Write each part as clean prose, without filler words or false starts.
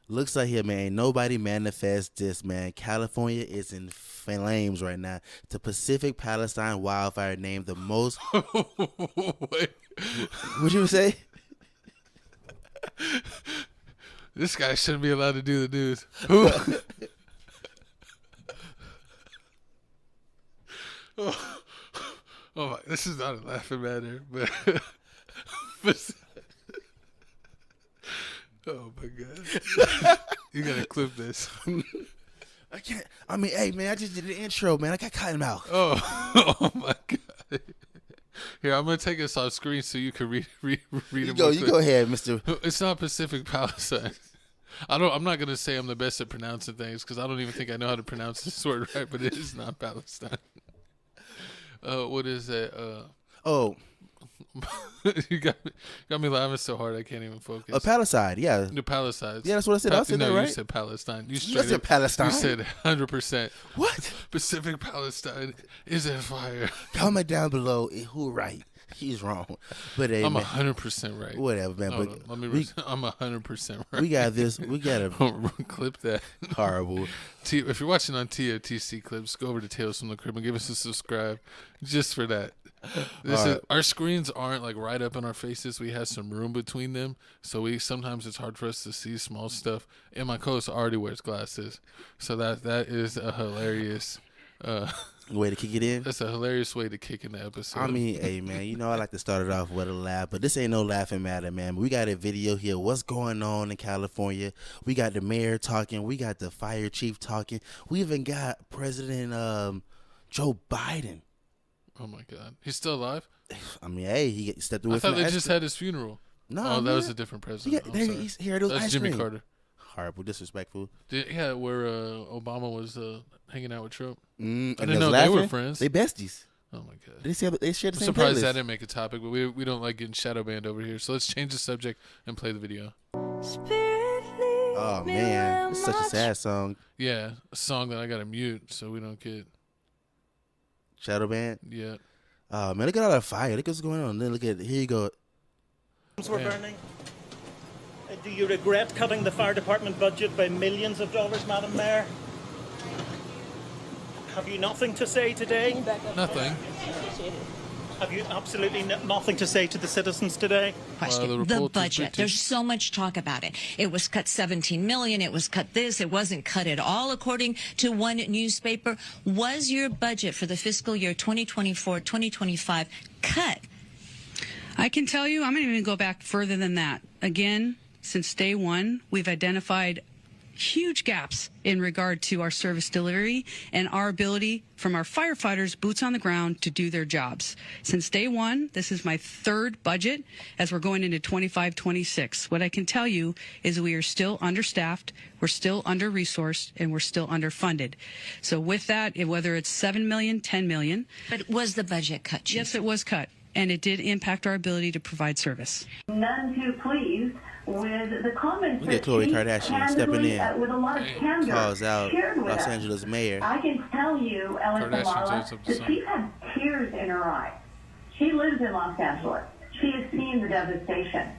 Looks like here, man. Ain't nobody manifest this, man. California is in flames right now. The Pacific Palestine wildfire named the most. Wait. What you say? This guy shouldn't be allowed to do the news. Who? Oh my! This is not a laughing matter, but oh my god! You gotta clip this. I can't. I mean, hey, man, I just did the intro, man. I got cotton mouth. Oh my god! Here, I'm gonna take us off screen so you can read it. You go ahead, Mister. It's not Pacific Palestine. I'm not gonna say I'm the best at pronouncing things because I don't even think I know how to pronounce this word right. But it is not Palestine. What is it? Oh, you got me laughing so hard I can't even focus. Palestine, yeah. The Palestine. Yeah, that's what I said. I said that, right? You said Palestine. You said Palestine. You said 100%. What? Pacific Palestine is at fire. Comment down below who right. He's wrong. But hey, I'm man, 100% right. Whatever, man. I'm 100% right. We got this. We got to clip that. Horrible. If you're watching on TFTC clips, go over to Tales from the Crib and give us a subscribe just for that. Our screens aren't like right up in our faces. We have some room between them, so sometimes it's hard for us to see small stuff. And my co-host already wears glasses, so that is a hilarious way to kick it in. That's a hilarious way to kick in the episode. I mean, hey man, I like to start it off with a laugh, but this ain't no laughing matter, man. We got a video here. What's going on in California? We got the mayor talking. We got the fire chief talking. We even got President Joe Biden. Oh my God, he's still alive? I mean, hey, he stepped away. I thought they just had his funeral. No, that was a different president. He's here. That's Jimmy Carter. Horrible, disrespectful. Yeah, where Obama was hanging out with Trump. I and didn't know they were friends. They besties. Oh my God. They shared the same I'm surprised playlist. that didn't make a topic, but we don't like getting shadow banned over here. So let's change the subject and play the video. Oh man, it's such a sad song. Yeah, a song that I gotta mute so we don't get shadow banned. Yeah. Oh man, look at all that fire. Look what's going on. Then look at here you go. We're burning. Do you regret cutting the fire department budget by millions of dollars, Madam Mayor? Have you nothing to say today? Nothing. Have you absolutely nothing to say to the citizens today? Question. The budget. There's so much talk about it. It was cut 17 million. It was cut this. It wasn't cut at all, according to one newspaper. Was your budget for the fiscal year 2024-2025 cut? I can tell you, I'm going to even go back further than that. Again, since day one, we've identified huge gaps in regard to our service delivery and our ability from our firefighters, boots on the ground, to do their jobs. Since day one, this is my third budget as we're going into 25-26. What I can tell you is we are still understaffed, we're still under-resourced, and we're still underfunded. So with that, whether it's 7 million, 10 million. But was the budget cut, Chief? Yes, it was cut, and it did impact our ability to provide service. None too pleased with the comments. We get Khloe Kardashian stepping in, with a lot of candor, calls out Los us. Angeles mayor. I can tell you, Ellen Kamala, that she had tears in her eyes. She lives in Los Angeles. She has seen the devastation.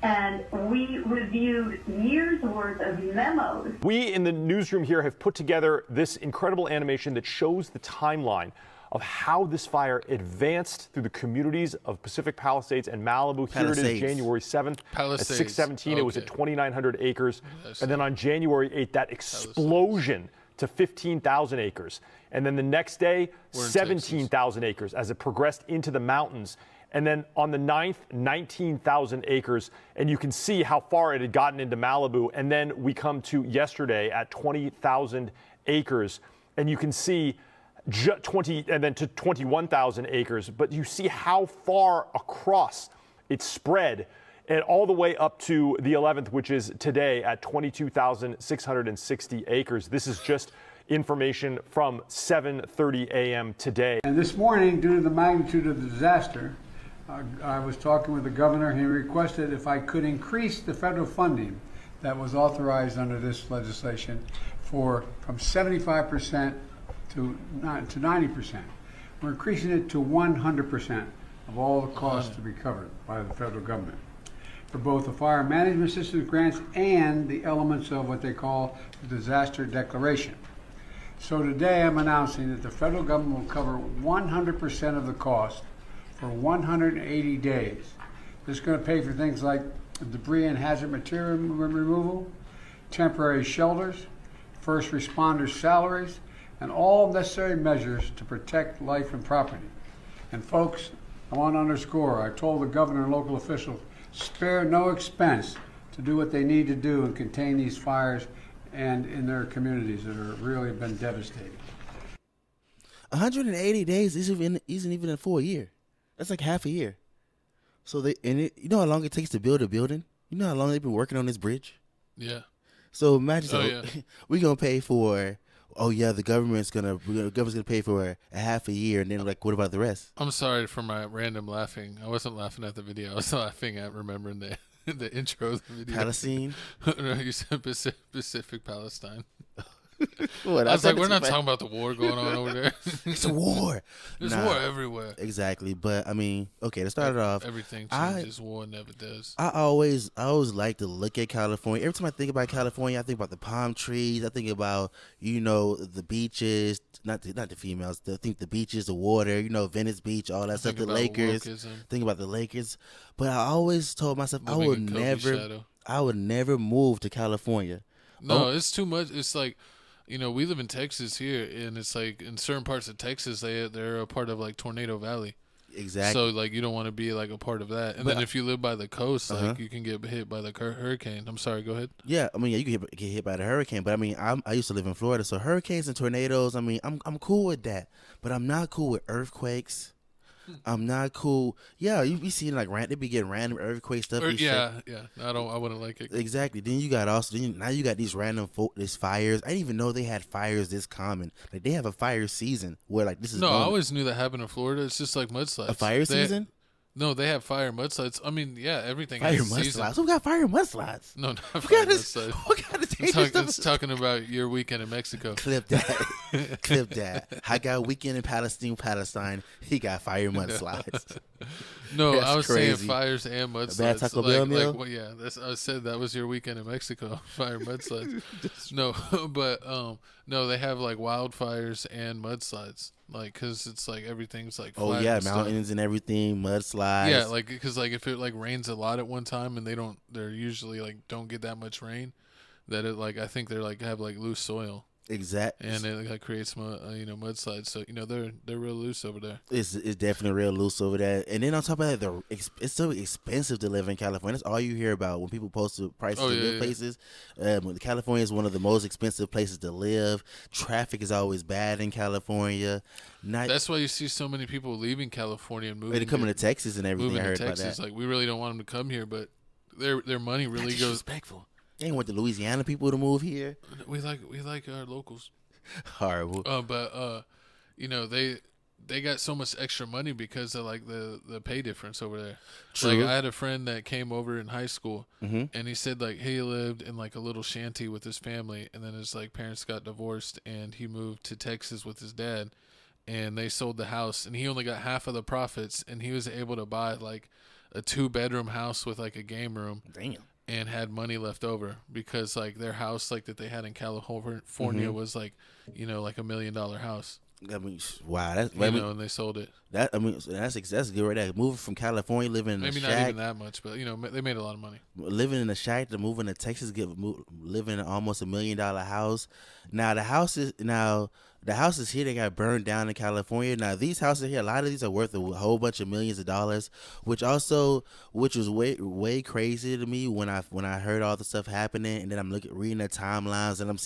And we reviewed years' worth of memos. We in the newsroom here have put together this incredible animation that shows the timeline of how this fire advanced through the communities of Pacific Palisades and Malibu. Here it is, January 7th Palisades. At 6:17. Okay. It was at 2,900 acres. And then on January 8th, that explosion to 15,000 acres. And then the next day, 17,000 acres as it progressed into the mountains. And then on the 9th, 19,000 acres. And you can see how far it had gotten into Malibu. And then we come to yesterday at 20,000 acres. And you can see 20 and then to 21,000 acres, but you see how far across it spread, and all the way up to the 11th, which is today at 22,660 acres. This is just information from 7:30 a.m. today. And this morning, due to the magnitude of the disaster, I was talking with the governor. He requested if I could increase the federal funding that was authorized under this legislation from 75% to 90%. We're increasing it to 100% of all the costs to be covered by the federal government. for both the fire management systems grants and the elements of what they call the disaster declaration. So today I'm announcing that the federal government will cover 100% of the cost for 180 days. This is going to pay for things like debris and hazard material removal, temporary shelters, first responders' salaries, and all necessary measures to protect life and property. And folks, I want to underscore, I told the governor and local officials, spare no expense to do what they need to do and contain these fires and in their communities that have really been devastating. 180 days isn't even a full year. That's like half a year. So you know how long it takes to build a building? You know how long they've been working on this bridge? Yeah. So imagine we're gonna pay for. Oh yeah, the government's gonna pay for a half a year, and then like, what about the rest? I'm sorry for my random laughing. I wasn't laughing at the video. I was laughing at remembering the intro of the video. Palestine. No, you said Pacific Palestine. What, I was like, we're not talking about the war going on over there. It's a war. There's war everywhere. Exactly, but I mean, okay, to start it off, everything changes. War never does. I always like to look at California. Every time I think about California, I think about the palm trees. I think about the beaches, not the females. I think the beaches, the water. Venice Beach, all that stuff. The Lakers. Think about the Lakers. But I always told myself I would never move to California. No, it's too much. It's like, we live in Texas here, and it's like in certain parts of Texas, they're a part of like Tornado Valley. Exactly. So like you don't want to be like a part of that. And then if you live by the coast, like you can get hit by the hurricane. I'm sorry, go ahead. Yeah, I mean, you can get hit by the hurricane, but I mean, I used to live in Florida, so hurricanes and tornadoes. I mean, I'm cool with that, but I'm not cool with earthquakes. I'm not cool. Yeah, you be seeing like they be getting random earthquake stuff. Yeah. I wouldn't like it. Exactly. Then you got now you got these random these fires. I didn't even know they had fires this common. Like they have a fire season where like this is. No, I always knew that happened in Florida. It's just like mudslides. A fire season? No, they have fire mudslides. I mean, yeah, everything fire has mudslides. season. Who got fire mudslides? No, not fire mudslides. What kind of dangerous stuff? It's talking about your weekend in Mexico. Clip that. Clip that. I got a weekend in Palestine. He got fire mudslides. No, That's I was crazy. saying fires and mudslides. Bad Taco Bell meal? I said that was your weekend in Mexico. Fire mudslides. No, but no, they have like wildfires and mudslides. Like, cause it's like everything's like flat and mountains and everything, mudslides. Yeah, like because like if it like rains a lot at one time and they're usually like don't get that much rain, that it like I think they're like have like loose soil. Exactly. And it like creates mudslides. So they're real loose over there. It's definitely real loose over there. And then on top of that, it's so expensive to live in California. That's all you hear about when people post the prices of live places. California is one of the most expensive places to live. Traffic is always bad in California. That's why you see so many people leaving California and moving. They're coming to Texas and everything. I heard about that. Like we really don't want them to come here, but their money really That's goes. Disrespectful. They ain't want the Louisiana people to move here. We like our locals. Horrible. But they got so much extra money because of like the pay difference over there. True. Like I had a friend that came over in high school, and he said like he lived in like a little shanty with his family, and then his like parents got divorced, and he moved to Texas with his dad, and they sold the house, and he only got half of the profits, and he was able to buy like a 2-bedroom house with like a game room. Damn. And had money left over because like their house like that they had in California was like like $1 million house. I mean, wow, and they sold it. That's good right there. Moving from California, living in maybe a shack, not even that much, but they made a lot of money. Living in a shack to moving to Texas, living in almost $1 million house. Now the houses here that got burned down in California. Now these houses here, a lot of these are worth a whole bunch of millions of dollars, which was way crazy to me when I heard all the stuff happening, and then I'm reading the timelines, and I'm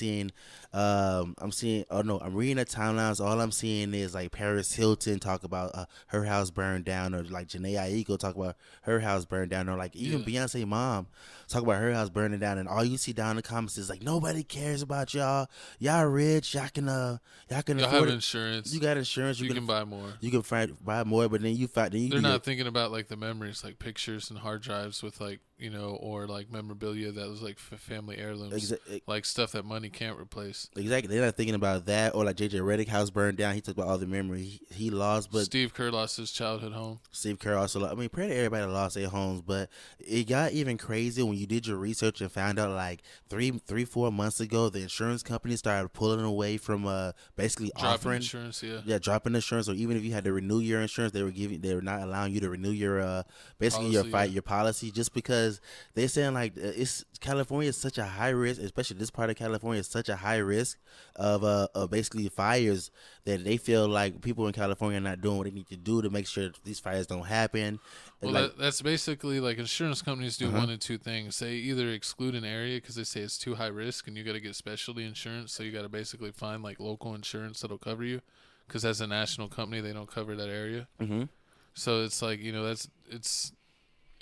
reading the timelines. All I'm seeing is like Paris Hilton talk about her house burned down, or like Janae Aiko talk about her house burned down, or like even Beyonce mom talk about her house burning down, and all you see down in the comments is like, nobody cares about y'all. Y'all rich. Y'all can have insurance. You got insurance. You can buy more. You can buy more, but then they're not thinking about like the memories, like pictures and hard drives with like you know, or like memorabilia that was like family heirlooms, like stuff that money can't replace. Exactly. They're not thinking about that, or like JJ Redick house burned down. He took about all the memory he lost. But Steve Kerr lost his childhood home. Steve Kerr also lost. I mean, pretty everybody lost their homes, but it got even crazy when you did your research and found out like 4 months ago, the insurance company started pulling away from basically dropping offering insurance. Dropping insurance, or even if you had to renew your insurance, they were not allowing you to renew your basically policy, your policy, just because they're saying like California is such a high risk, especially this part of California is such a high risk of basically fires, that they feel like people in California are not doing what they need to do to make sure these fires don't happen. Well, like, that's basically like insurance companies do one of two things. They either exclude an area because they say it's too high risk and you got to get specialty insurance, so you got to basically find like local insurance that'll cover you, because as a national company they don't cover that area. So it's like, you know,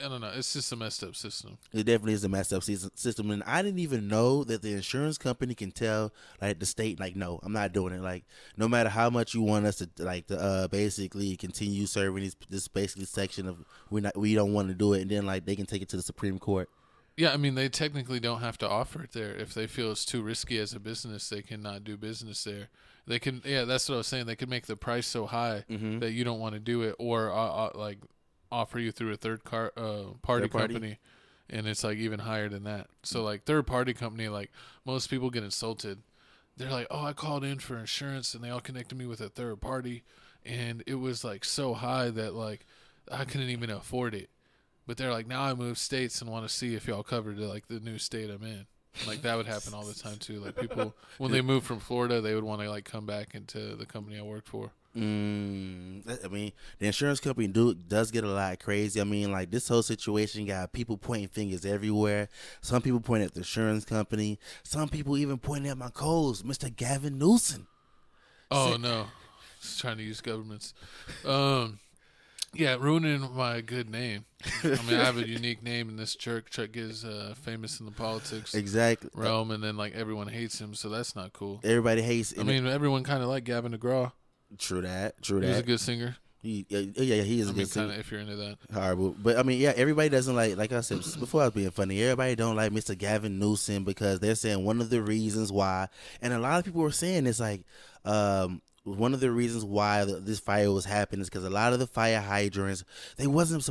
I don't know. It's just a messed up system. It definitely is a messed up system, and I didn't even know that the insurance company can tell like the state, like, no, I'm not doing it. Like, no matter how much you want us to basically continue serving this basically section of we don't want to do it, and then like they can take it to the Supreme Court. Yeah, I mean, they technically don't have to offer it there. If they feel it's too risky as a business, they cannot do business there. They can, yeah, that's what I was saying. They could make the price so high that you don't want to do it, or like offer you through a third party company, and it's like even higher than that. So like third party company, like most people get insulted. They're like, oh, I called in for insurance and they all connected me with a third party, and it was like so high that like I couldn't even afford it. But they're like, now I moved states and want to see if y'all covered it, like the new state I'm in. Like that would happen all the time too. Like people, when they moved from Florida, they would want to like come back into the company I worked for. I mean, the insurance company does get a lot crazy. I mean, like this whole situation got people pointing fingers everywhere. Some people point at the insurance company. Some people even pointing at my co-host, Mr. Gavin Newsom. Oh no, just trying to use governments. Yeah, ruining my good name. I mean, I have a unique name in this church. Chuck is famous in the politics realm, and then like everyone hates him, so that's not cool. Everybody hates. I mean, everyone kind of like Gavin DeGraw. True that. He's a good singer. He is a good singer. If you're into that. Horrible. But I mean, yeah, everybody doesn't like I said before I was being funny, everybody don't like Mr. Gavin Newsom because they're saying one of the reasons why, and a lot of people were saying it's like, one of the reasons why this fire was happening is because a lot of the fire hydrants, they wasn't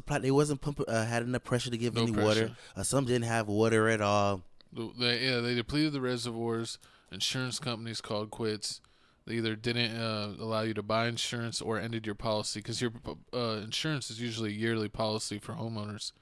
pumping, had enough pressure to give any water. Some didn't have water at all. They depleted the reservoirs. Insurance companies called quits. They either didn't allow you to buy insurance or ended your policy, because your insurance is usually a yearly policy for homeowners.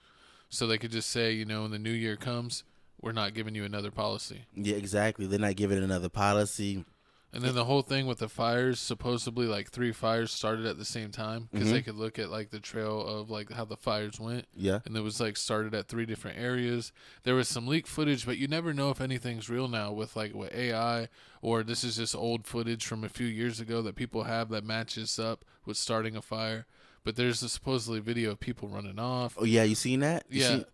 So they could just say, you know, when the new year comes, we're not giving you another policy. Yeah, exactly. They're not giving another policy. And then the whole thing with the fires, supposedly like 3 fires started at the same time, because they could look at like the trail of like how the fires went. Yeah. And it was like started at 3 different areas. There was some leaked footage, but you never know if anything's real now with like what AI, or this is just old footage from a few years ago that people have that matches up with starting a fire. But there's a supposedly video of people running off. Oh yeah, you seen that?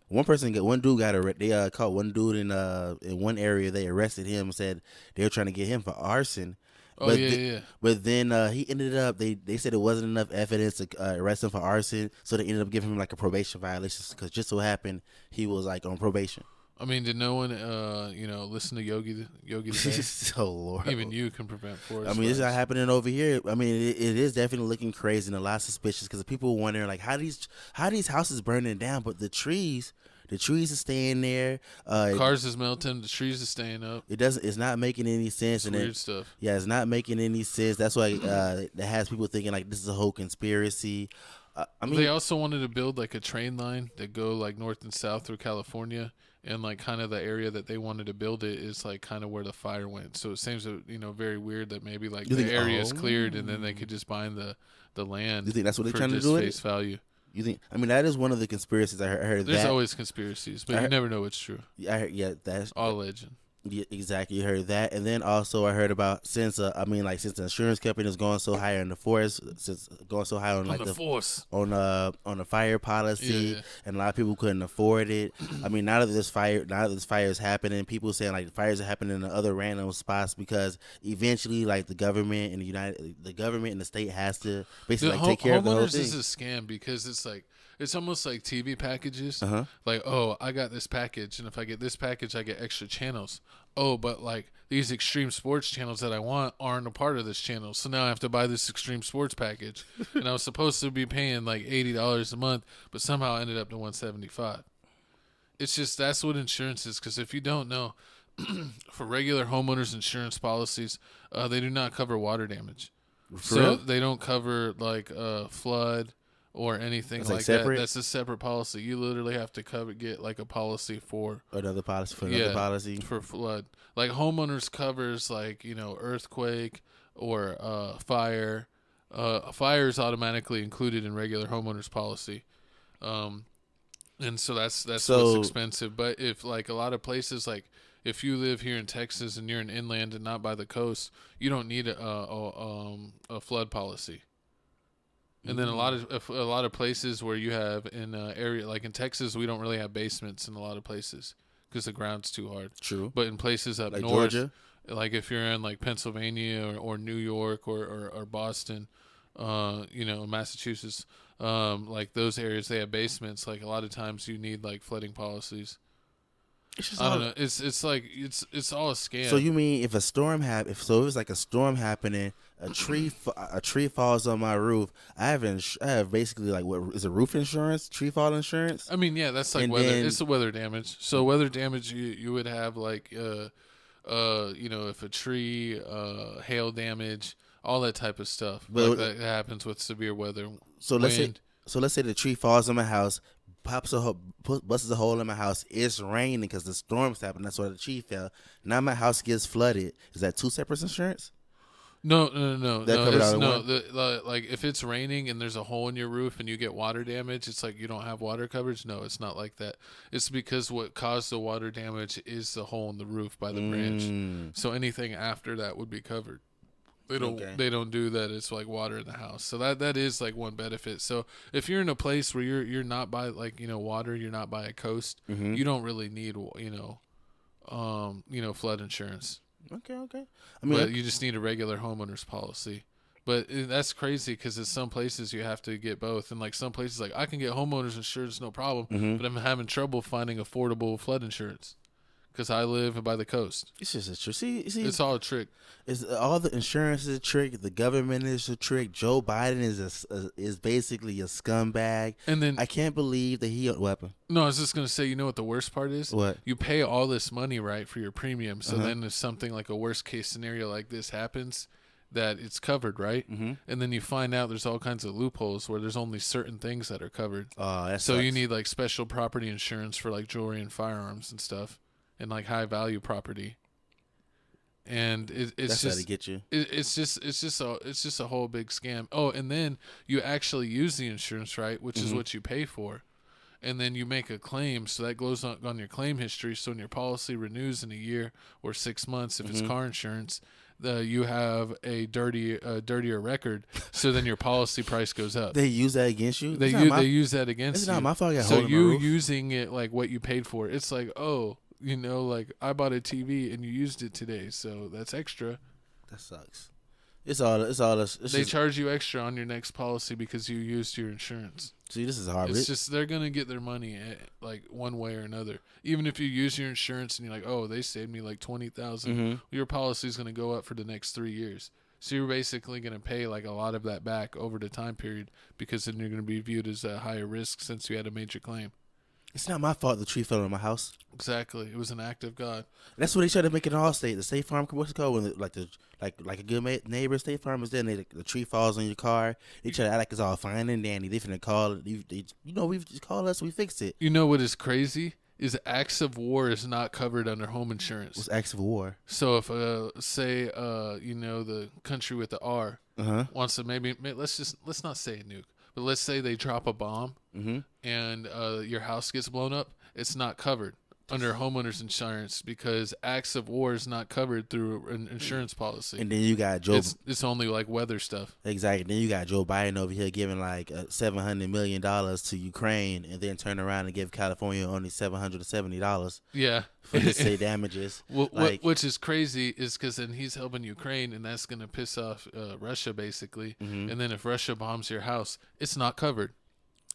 One dude got arrested. They caught one dude in one area. They arrested him and said they were trying to get him for arson. But then he ended up. They said it wasn't enough evidence to arrest him for arson, so they ended up giving him like a probation violation, because just so happened he was like on probation. I mean, did no one, listen to Yogi the Bear? Oh, Lord. Even you can prevent forest I mean, fires. it's not happening over here. I mean, it is definitely looking crazy and a lot suspicious, because people were wondering, like, how these houses burning down, but the trees are staying there. Cars is melting. The trees are staying up. It's not making any sense. It's weird stuff. Yeah, it's not making any sense. That's why that has people thinking, like, this is a whole conspiracy. I mean, they also wanted to build, like, a train line that go, like, north and south through California. And, like, kind of the area that they wanted to build it is, like, kind of where the fire went. So it seems, very weird that maybe, like, the area is cleared and then they could just bind the land. You think that's what they're trying to do? Do? Face value. You think? I mean, that is one of the conspiracies I heard. There's always conspiracies, but you never know what's true. I heard, that's all legend. Yeah, exactly. You heard that, and then also I heard about since the insurance company is going so high on the force, since going so high on like the force on the fire policy, and a lot of people couldn't afford it. I mean, now that this fire is happening, people saying like the fires are happening in other random spots, because eventually like the government and the state has to basically take care of the whole thing. Homeowners is a scam, because it's It's almost like TV packages. Like, oh, I got this package, and if I get this package, I get extra channels. Oh, but like these extreme sports channels that I want aren't a part of this channel, so now I have to buy this extreme sports package. And I was supposed to be paying like $80 a month, but somehow I ended up to $175. It's just that's what insurance is. Because if you don't know, for regular homeowners insurance policies, they do not cover water damage. So they don't cover like flood or anything That's like separate? that. That's a separate policy. You literally have to get like a policy for Another policy for another policy for flood. Like homeowners covers like, you know, earthquake or fire. Fire is automatically included in regular homeowners policy. And so that's what's expensive. But if like a lot of places, like if you live here in Texas and you're in inland and not by the coast, you don't need a flood policy. And then a lot of places where you have in area like in Texas, we don't really have basements in a lot of places because the ground's too hard. True. But in places up like north, Georgia, like if you're in like Pennsylvania or New York or Boston, you know, Massachusetts, like those areas, they have basements. Like a lot of times you need like flooding policies. it's just I don't know. It's like it's all a scam. So you mean if a storm if it was like a storm happening, a tree falls on my roof, I have basically like what is it, roof insurance, tree fall insurance? I mean, yeah, that's like weather. It's the weather damage. So weather damage, you would have like you know, if a tree, hail damage, all that type of stuff. But like that happens with severe weather. So let's say the tree falls on my house, busts a hole in my house. It's raining because the storm's happening. That's why the tree fell. Now my house gets flooded. Is that two separate insurance? No. That Like if it's raining and there's a hole in your roof and you get water damage, it's like you don't have water coverage. No, it's not like that. It's because what caused the water damage is the hole in the roof by the branch. So anything after that would be covered. They don't do that. It's like water in the house. So that is like one benefit. So if you're in a place where you're not by like, you know, water, you're not by a coast, you don't really need, you know, flood insurance. Okay. I mean, but you just need a regular homeowner's policy. But that's crazy because in some places you have to get both. And like some places, like I can get homeowner's insurance, no problem. But I'm having trouble finding affordable flood insurance because I live by the coast. It's just a trick. See, it's all a trick. It's all the insurance is a trick. The government is a trick. Joe Biden is basically a scumbag. And then I can't believe that he weapon. No, I was just gonna say, you know what the worst part is? What? You pay all this money, right, for your premium. So then if something like a worst case scenario like this happens, that it's covered, right? And then you find out there's all kinds of loopholes where there's only certain things that are covered. That so sucks. you need like special property insurance for like jewelry and firearms and stuff, and like high value property. And it's that's just how to get you. It's just a whole big scam. Oh, and then you actually use the insurance, right, which is what you pay for, and then you make a claim, so that goes on your claim history. So when your policy renews in a year or 6 months, if it's car insurance, you have a dirtier record. So then your policy price goes up. They use that against you. They use that against it's you. Not my fault. So you using it like what you paid for. It's like, oh, you know, like I bought a TV and you used it today, so that's extra. That sucks. They charge you extra on your next policy because you used your insurance. See, this is hard. It's just they're gonna get their money like one way or another. Even if you use your insurance and you're like, oh, they saved me like $20,000, your policy is gonna go up for the next 3 years. So you're basically gonna pay like a lot of that back over the time period because then you're gonna be viewed as a higher risk since you had a major claim. It's not my fault the tree fell on my house. Exactly, it was an act of God. That's what they try to make it all state. The State Farm, what's it called? When like a good neighbor, State Farm is there. And the tree falls on your car. They try to act like it's all fine and dandy. They finna call. We've just called us. We fixed it. You know what is crazy? Is acts of war is not covered under home insurance. What's acts of war? So if say you know, the country with the R wants to maybe let's not say a nuke, but let's say they drop a bomb and your house gets blown up, it's not covered under homeowners insurance because acts of war is not covered through an insurance policy. And then you got Joe. It's only like weather stuff. Exactly. Then you got Joe Biden over here giving like $700 million to Ukraine, and then turn around and give California only $770. Yeah. For the say damages. Which is crazy is because then he's helping Ukraine, and that's gonna piss off Russia basically. And then if Russia bombs your house, it's not covered.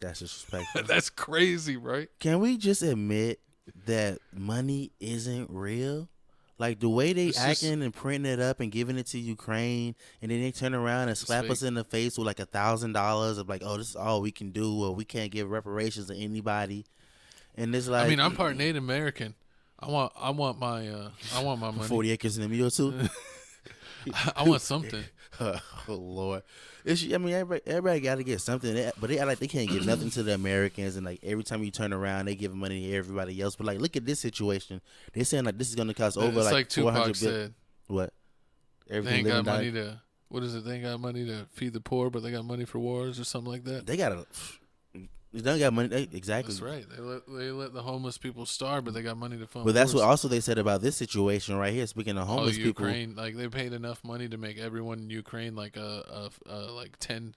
That's disrespectful. That's crazy, right? Can we just admit that money isn't real? Like the way they acting and printing it up and giving it to Ukraine, and then they turn around and slap us in the face with like $1,000 of like, oh, this is all we can do, or we can't give reparations to anybody. And it's like, I mean, I'm part Native American. I want my money. 40 acres in the mule too. I want something. Oh Lord, everybody got to get something, but they act like they can't give nothing to the Americans, and like every time you turn around, they give money to everybody else. But like, look at this situation. They're saying like this is going to cost over it's like Tupac said. What? Everything they ain't got money to. What is it? They ain't got money to feed the poor, but they got money for wars or something like that. They don't got money. Exactly. That's right. They let the homeless people starve, but they got money to fund. But that's what also they said about this situation right here. Speaking of homeless people, Ukraine, like they paid enough money to make everyone in Ukraine like like 10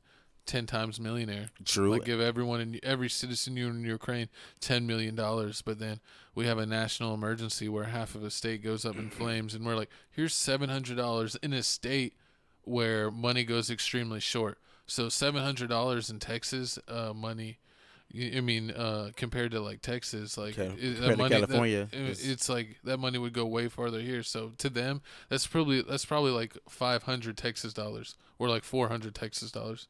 times millionaire. True. Like give every citizen in Ukraine $10 million, but then we have a national emergency where half of a state goes up in flames, and we're like, here's $700 in a state where money goes extremely short. So $700 in Texas money. I mean, compared to like Texas, like that money, California, it's like that money would go way farther here. So to them, that's probably like $500 Texas dollars or like $400 Texas dollars.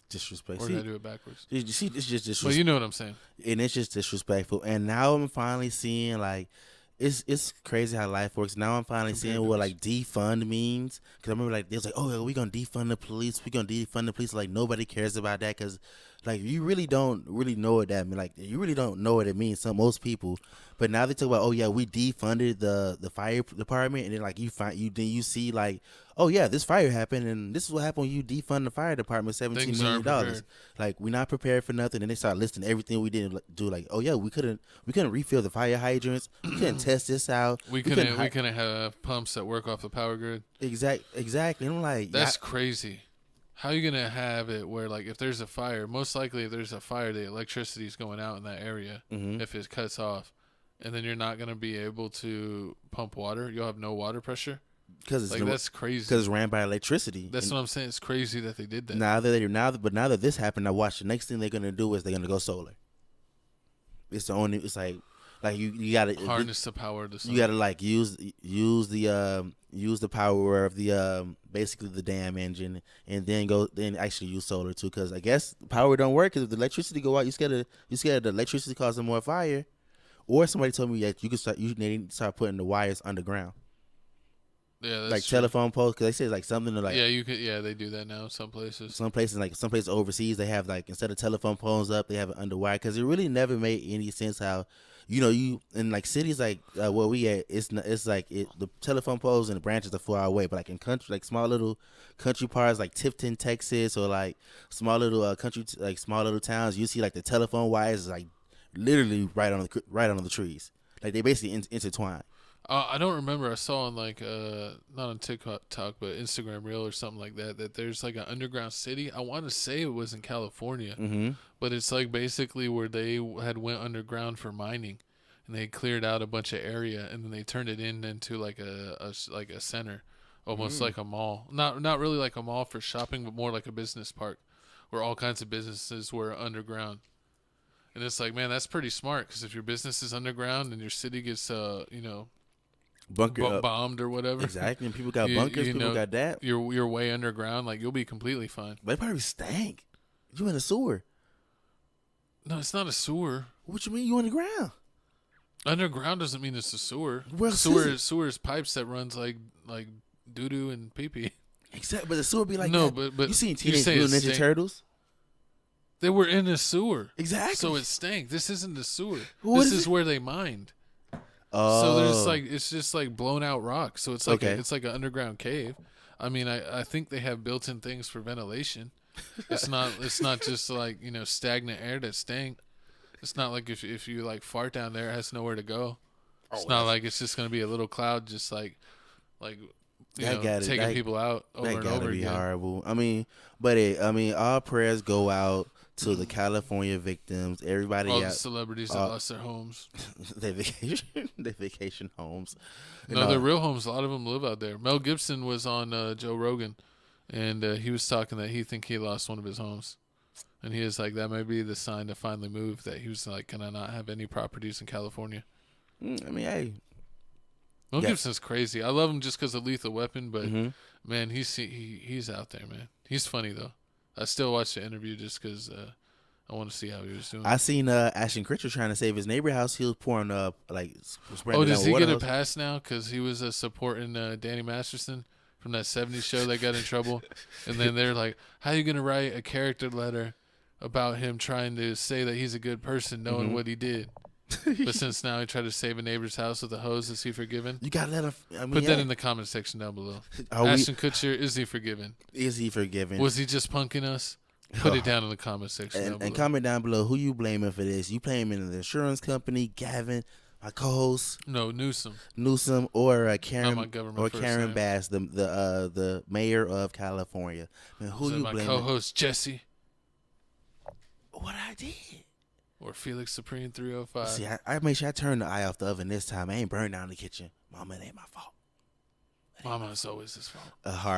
Disrespect. We're gonna do it backwards. You see, it's just disrespectful. Well, you know what I'm saying. And it's just disrespectful. And now I'm finally seeing like. It's crazy how life works. Now I'm finally seeing what like defund means. Because I remember like they was like, oh, we're going to defund the police. We're going to defund the police. Like nobody cares about that because like you really don't really know what that means. Like you really don't know what it means. Most people. But now they talk about, oh yeah, we defunded the fire department, and then like you see like, oh yeah, this fire happened, and this is what happened when you defund the fire department, $17 million. Like we're not prepared for nothing, and they start listing everything we didn't do. Like, oh yeah, we couldn't refill the fire hydrants. We couldn't test this out. We couldn't have pumps that work off the power grid. Exactly. And I'm like, that's crazy. How are you gonna have it where like if there's a fire, most likely if there's a fire, the electricity is going out in that area if it cuts off, and then you're not gonna be able to pump water. You'll have no water pressure. Because like, that's crazy. Because it's ran by electricity. That's what I'm saying. It's crazy that they did that. Now that this happened, I watch the next thing they're gonna do is they're gonna go solar. It's the only. It's like you gotta harness the power of the sun. You gotta like use the power of the basically the dam engine, and then actually use solar too. Because I guess the power don't work because if the electricity go out, you scared the electricity causing more fire. Or somebody told me that you need to start putting the wires underground. Yeah, that's like true. Telephone poles, because they say like something to like. Yeah, you could. Yeah, they do that now. Some places. Some places overseas, they have like instead of telephone poles up, they have it underwire. Because it really never made any sense how, you in like cities like where we at, it's like the telephone poles and the branches are far away. But like in country, like small little country parts like Tifton, Texas, or like small little country, like small little towns, you see like the telephone wires is like literally right on the trees. Like they basically intertwine. I don't remember. I saw on like not on TikTok but Instagram Reel or something like that there's like an underground city. I want to say it was in California, but it's like basically where they had went underground for mining, and they cleared out a bunch of area, and then they turned it into like a center, almost like a mall. Not really like a mall for shopping, but more like a business park, where all kinds of businesses were underground. And it's like, man, that's pretty smart because if your business is underground and your city gets bunker bombed or whatever. Exactly, and people got bunkers. People got that. You're way underground. Like you'll be completely fine. They probably stank. You in a sewer? No, it's not a sewer. What you mean? You underground? Underground doesn't mean it's a sewer. Well, sewer is pipes that runs like doo doo and pee pee. Exactly, but the sewer be like no, that. but you seen Teenage Mutant Ninja Turtles? They were in a sewer. Exactly. So it stank. This isn't a sewer. This is where they mined. Oh. So there's like it's just like blown out rock. So it's like it's like an underground cave. I mean, I think they have built-in things for ventilation. It's not just like stagnant air that stank. It's not like if you like fart down there, it has nowhere to go. It's not like it's just gonna be a little cloud just like taking people out over and over again. That gotta be horrible. I mean, all prayers go out to the California victims, everybody, all the celebrities that lost their homes, their vacation homes. No, their real homes. A lot of them live out there. Mel Gibson was on Joe Rogan, and he was talking that he lost one of his homes. And he was like, that might be the sign to finally move, that he was like, can I not have any properties in California? I mean, hey. Mel Gibson's crazy. I love him just because of Lethal Weapon, but, man, he's out there, man. He's funny, though. I still watch the interview just because I want to see how he was doing. I seen Ashton Kutcher trying to save his neighbor house. He was pouring does he get a pass now because he was supporting Danny Masterson from that 70s show that got in trouble? And then they're like, how are you going to write a character letter about him trying to say that he's a good person knowing what he did? But since now he tried to save a neighbor's house with a hose, is he forgiven? You gotta let him. I mean, put that in the comment section down below. Ashton Kutcher, is he forgiven? Is he forgiven? Was he just punking us? Put it down in the comment section down below. And comment down below who you blaming for this. You blaming the insurance company, Gavin, my co-host? No, Newsom, or Karen, not my government Karen Bass, the mayor of California. Man, who you my blaming? Co-host Jesse. What I did? Or Felix Supreme 305. See, I made sure I turned the eye off the oven this time. I ain't burned down the kitchen. Mama, it ain't my fault. Mama, it's always his fault. Hard.